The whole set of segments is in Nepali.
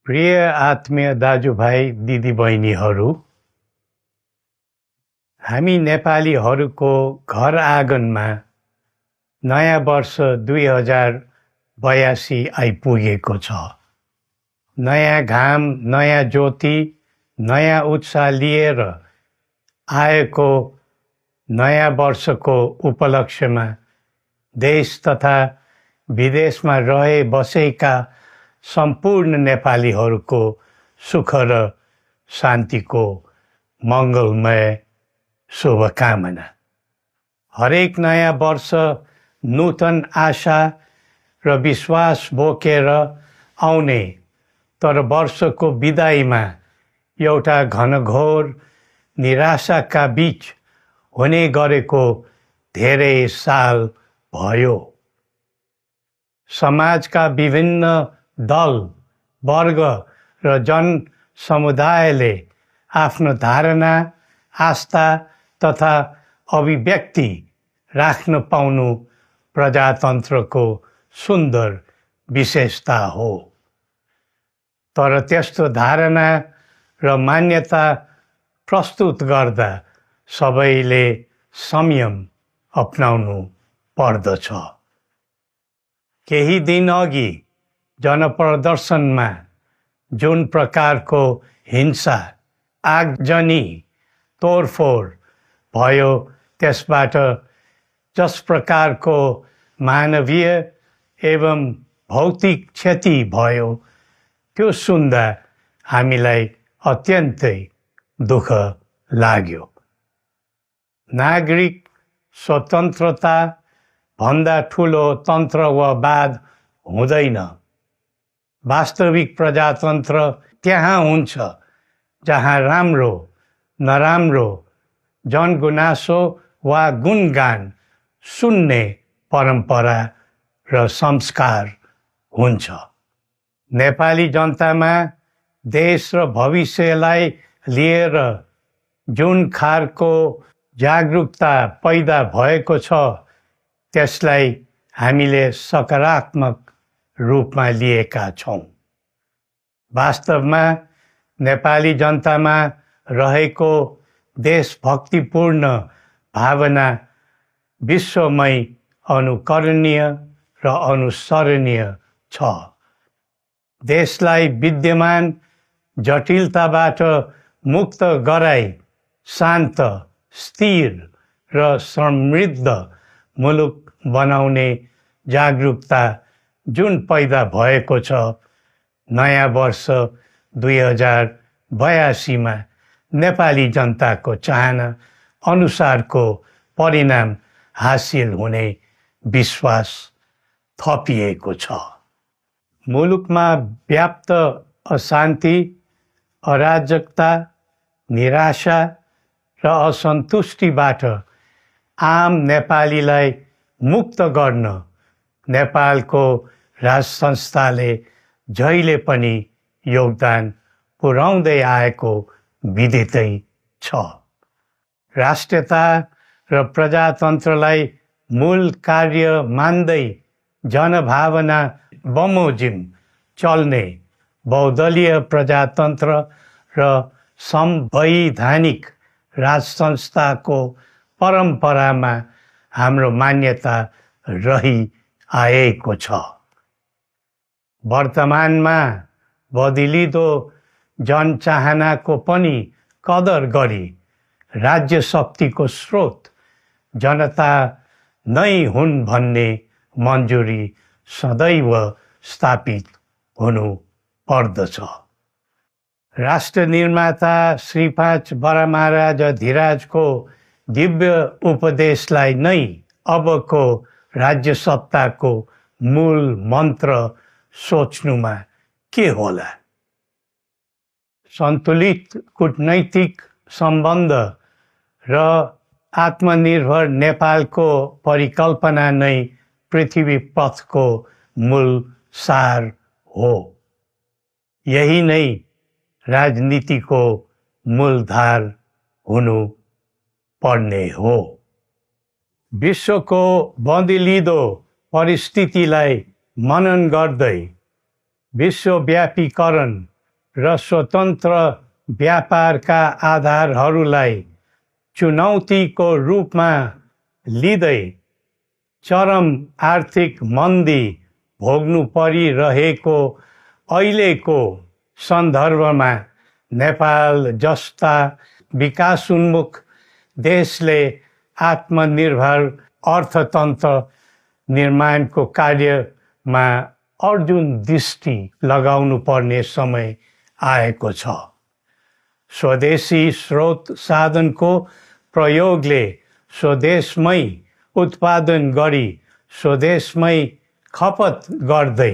प्रिय आत्मीय दाजुभाइ दिदीबहिनीहरू, हामी नेपालीहरूको घर आँगनमा नयाँ वर्ष 2082 आइपुगेको छ। नयाँ घाम, नयाँ ज्योति, नयाँ उत्साह लिएर आएको नयाँ वर्षको उपलक्ष्यमा देश तथा विदेशमा रहे बसेका सम्पूर्ण नेपालीहरूको सुख र शान्तिको मङ्गलमय शुभकामना। हरेक नयाँ वर्ष नूतन आशा र विश्वास बोकेर आउने, तर वर्षको बिदाईमा एउटा घनघोर निराशाका बीच हुने गरेको धेरै साल भयो। समाजका विभिन्न दल, वर्ग र जन समुदायले आफ्नो धारणा, आस्था तथा अभिव्यक्ति राख्न पाउनु प्रजातन्त्रको सुन्दर विशेषता हो। तर त्यस्तो धारणा र मान्यता प्रस्तुत गर्दा सबैले संयम अपनाउनु पर्दछ। केही दिन अघि जनप्रदर्शनमा जुन प्रकारको हिंसा, आगजनी, तोडफोड भयो, त्यसबाट जस प्रकारको मानवीय एवं भौतिक क्षति भयो, त्यो सुन्दा हामीलाई अत्यन्तै दुःख लाग्यो। नागरिक स्वतन्त्रता भन्दा ठुलो तन्त्रवाद हुँदैन। वास्तविक प्रजातन्त्र त्यहाँ हुन्छ जहाँ राम्रो, नराम्रो, जनगुनासो वा गुणगान सुन्ने परम्परा र संस्कार हुन्छ। नेपाली जनतामा देश र भविष्यलाई लिएर जुन खालको जागरुकता पैदा भएको छ, त्यसलाई हामीले सकारात्मक रूपमा लिएका छौँ। वास्तवमा नेपाली जनतामा रहेको देशभक्तिपूर्ण भावना विश्वमै अनुकरणीय र अनुसरणीय छ। देशलाई विद्यमान जटिलताबाट मुक्त गराई शान्त, स्थिर र समृद्ध मुलुक बनाउने जागरुकता जुन पैदा भएको छ, नयाँ वर्ष 2082 मा नेपाली जनताको चाहना अनुसारको परिणाम हासिल हुने विश्वास थपिएको छ। मुलुकमा व्याप्त अशान्ति, अराजकता, निराशा र असन्तुष्टिबाट आम नेपालीलाई मुक्त गर्न नेपालको राज संस्थाले जहिले पनि योगदान पुर्याउँदै आएको विदितै छ। राष्ट्रियता र प्रजातन्त्रलाई मूल कार्य मान्दै जनभावना बमोजिम चल्ने बहुदलीय प्रजातन्त्र र संवैधानिक राज संस्थाको परम्परामा हाम्रो मान्यता रही आएको छ। वर्तमानमा बदलिँदो जनचाहनाको पनि कदर गरी राज्य शक्तिको स्रोत जनता नै हुन् भन्ने मन्जुरी सदैव स्थापित हुनु पर्दछ। राष्ट्र निर्माता श्री 5 बरामहाराज धीराजको दिव्य उपदेशलाई नै अबको राज्य सत्ताको मूल मन्त्र सोच्नुमा के होला? सन्तुलित कूटनैतिक सम्बन्ध र आत्मनिर्भर नेपालको परिकल्पना नै पृथ्वी पथको मूल सार हो। यही नै राजनीतिको मूलधार हुनु पर्ने हो। विश्वको बदलिँदो परिस्थितिलाई मनन गर्दै विश्वव्यापीकरण र स्वतन्त्र व्यापारका आधारहरूलाई चुनौतीको रूपमा लिँदै चरम आर्थिक मन्दी भोग्नु परिरहेको अहिलेको सन्दर्भमा नेपाल जस्ता विकासोन्मुख देशले आत्मनिर्भर अर्थतन्त्र निर्माणको कार्यमा अर्जुन दृष्टि लगाउनु पर्ने समय आएको छ। स्वदेशी स्रोत साधनको प्रयोगले स्वदेशमै उत्पादन गरी स्वदेशमै खपत गर्दै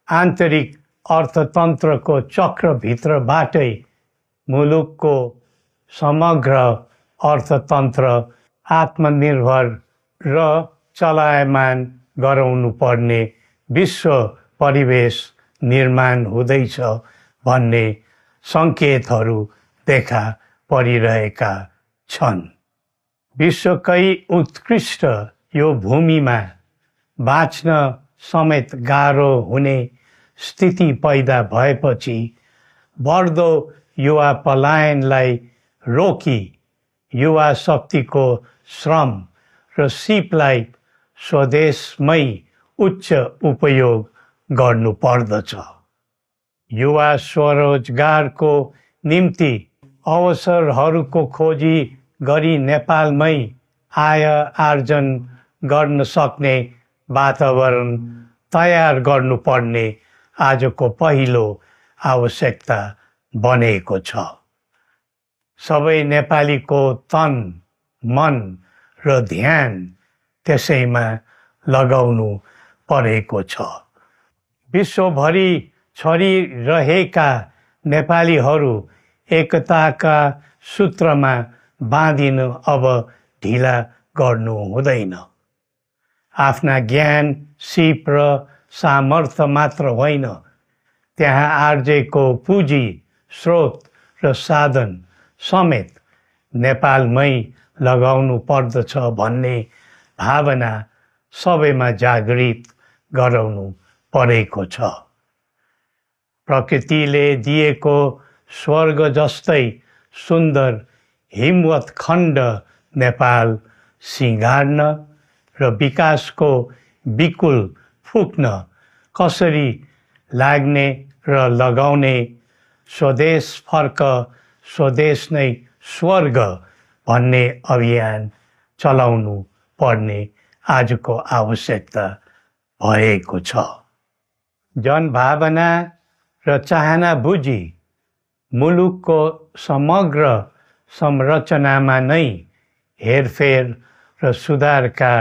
आन्तरिक अर्थतन्त्रको चक्रभित्रबाटै मुलुकको समग्र अर्थतन्त्र आत्मनिर्भर र चलायमान गराउनु पर्ने विश्व परिवेश निर्माण हुँदैछ भन्ने सङ्केतहरू देखा परिरहेका छन्। विश्वकै उत्कृष्ट यो भूमिमा बाँच्न समेत गाह्रो हुने स्थिति पैदा भएपछि बढ्दो युवा पलायनलाई रोकी युवा शक्तिको श्रम र सिपलाई स्वदेशमै उच्च उपयोग गर्नु पर्दछ। युवा स्वरोजगारको निम्ति अवसरहरूको खोजी गरी नेपालमै आय आर्जन गर्न सक्ने वातावरण तयार गर्नुपर्ने आजको पहिलो आवश्यकता बनेको छ। सबै नेपालीको तन, मन र ध्यान त्यसैमा लगाउनु परेको छ। विश्वभरि छरिरहेका नेपालीहरू एकताका सूत्रमा बाँधिन अब ढिला गर्नु हुँदैन। आफ्ना ज्ञान, सिप र सामर्थ्य मात्र होइन, त्यहाँ आर्जेको पुँजी, स्रोत र साधन समेत नेपालमै लगाउनु पर्दछ भन्ने भावना सबैमा जागृत गराउनु परेको छ। प्रकृतिले दिएको स्वर्ग जस्तै सुन्दर हिमवत् खण्ड नेपाल सिँगार्न र विकासको बिकुल फुक्न कसरी लाग्ने र लगाउने स्वदेश फर्क स्वदेश नै स्वर्ग भन्ने अभियान चलाउनु पर्ने आजको आवश्यकता भएको छ। जनभावना र चाहना बुझी मुलुकको समग्र संरचनामा नै हेरफेर र सुधारका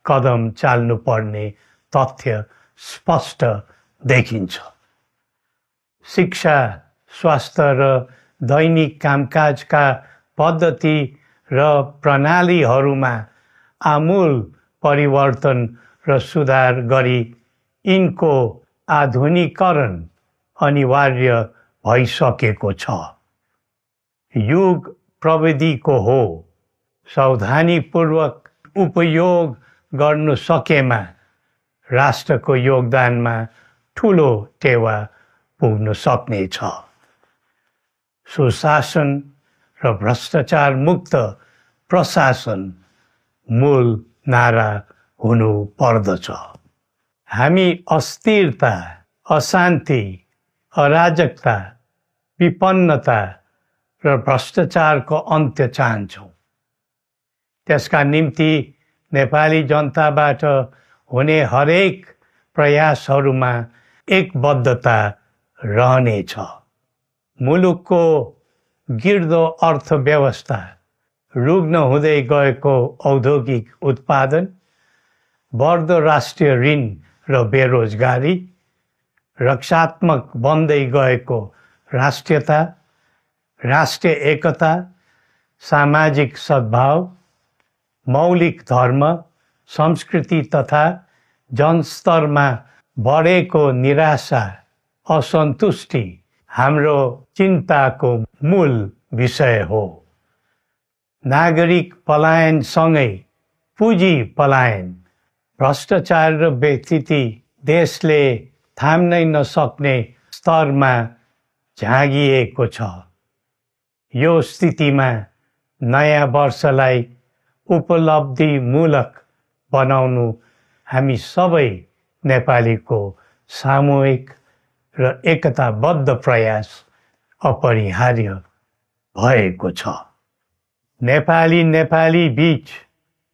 कदम चाल्नुपर्ने तथ्य स्पष्ट देखिन्छ। शिक्षा, स्वास्थ्य र दैनिक कामकाजका पद्धति र प्रणालीहरूमा आमूल परिवर्तन र सुधार गरी यिनको आधुनिकीकरण अनिवार्य भइसकेको छ। युग प्रविधिको हो, सावधानीपूर्वक उपयोग गर्नु सकेमा राष्ट्रको योगदानमा ठुलो टेवा पुग्न सक्नेछ। सुशासन र भ्रष्टाचार मुक्त प्रशासन मूल नारा हुनु पर्दछ। हामी अस्थिरता, अशान्ति, अराजकता, विपन्नता र भ्रष्टाचारको अन्त्य चाहन्छौँ। त्यसका निम्ति नेपाली जनताबाट हुने हरेक प्रयासहरूमा एकबद्धता रहनेछ। मुलुकको गिर्दो अर्थव्यवस्था, रुग्न हुँदै गएको औद्योगिक उत्पादन, बढ्दो राष्ट्रिय ऋण र बेरोजगारी, रक्षात्मक बन्दै गएको राष्ट्रियता, राष्ट्रिय एकता, सामाजिक सद्भाव, मौलिक धर्म, संस्कृति तथा जनस्तरमा बढेको निराशा, असन्तुष्टि हाम्रो चिन्ताको मूल विषय हो। नागरिक पलायनसँगै पुँजी पलायन, भ्रष्टाचार र व्यथिति देशले थाम्नै नसक्ने स्तरमा झाँगिएको छ। यो स्थितिमा नयाँ वर्षलाई उपलब्धिमूलक बनाउनु हामी सबै नेपालीको सामूहिक र एकताबद्ध प्रयास अपरिहार्य भएको छ। नेपाली बीच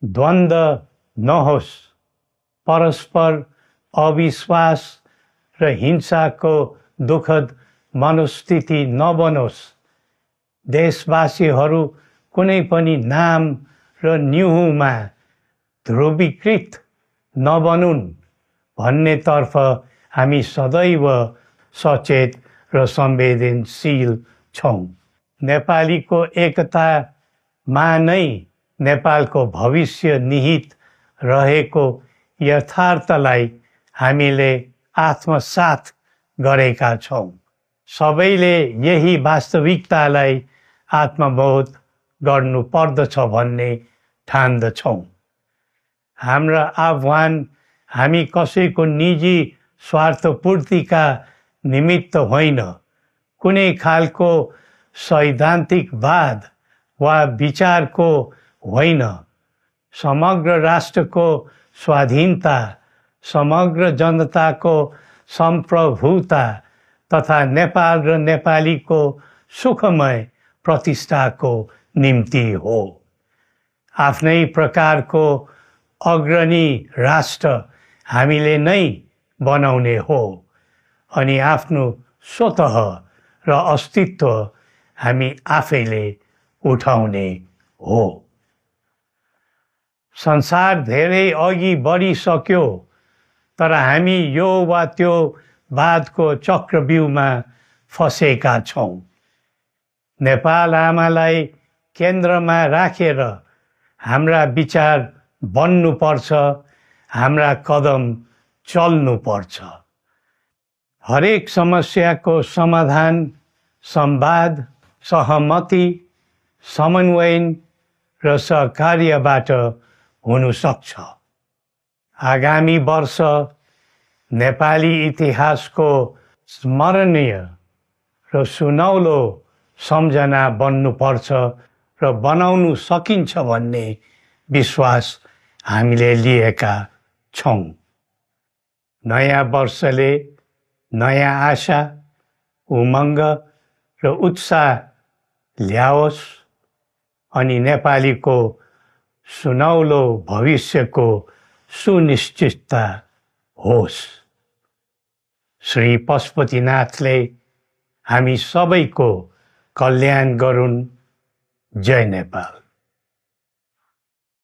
द्वन्द्व नहोस्, परस्पर अविश्वास र हिंसाको दुःखद मनोस्थिति नबनोस्, देशवासीहरू कुनै पनि नाम र न्युहुमा ध्रुवीकृत नबनुन् भन्नेतर्फ हामी सदैव सचेत र संवेदनशील छौँ। नेपालीको एकतामा नै नेपालको भविष्य निहित रहेको यथार्थलाई हामीले आत्मसात गरेका छौँ। सबैले यही वास्तविकतालाई आत्मबोध गर्नुपर्दछ भन्ने ठान्दछौँ। हाम्रा आह्वान हामी कसैको निजी स्वार्थपूर्तिका निमित्त होइन, कुनै खालको सैद्धान्तिकवाद वा विचारको होइन, समग्र राष्ट्रको स्वाधीनता, समग्र जनताको सम्प्रभुता तथा नेपाल र नेपालीको सुखमय प्रतिष्ठाको निम्ति हो। आफ्नै प्रकारको अग्रणी राष्ट्र हामीले नै बनाउने हो अनि आफ्नो स्वतः र अस्तित्व हामी आफैले उठाउने हो। संसार धेरै अघि बढिसक्यो, तर हामी यो वा त्यो वादको चक्रव्यूहमा फँसेका छौँ। नेपाल आमालाई केन्द्रमा राखेर हाम्रा विचार बन्नुपर्छ, हाम्रा कदम चल्नुपर्छ। हरेक समस्याको समाधान संवाद, सहमति, समन्वयन र सहकार्यबाट हुन सक्छ। आगामी वर्ष नेपाली इतिहासको स्मरणीय र सुनौलो सम्झना बन्नुपर्छ र बनाउनु सकिन्छ भन्ने विश्वास हामीले लिएका छौँ। नयाँ वर्षले नयाँ आशा, उमङ्ग र उत्साह ल्याओस् अनि नेपालीको सुनौलो भविष्यको सुनिश्चितता होस्। श्री पशुपतिनाथले हामी सबैको कल्याण गरून्। जय नेपाल।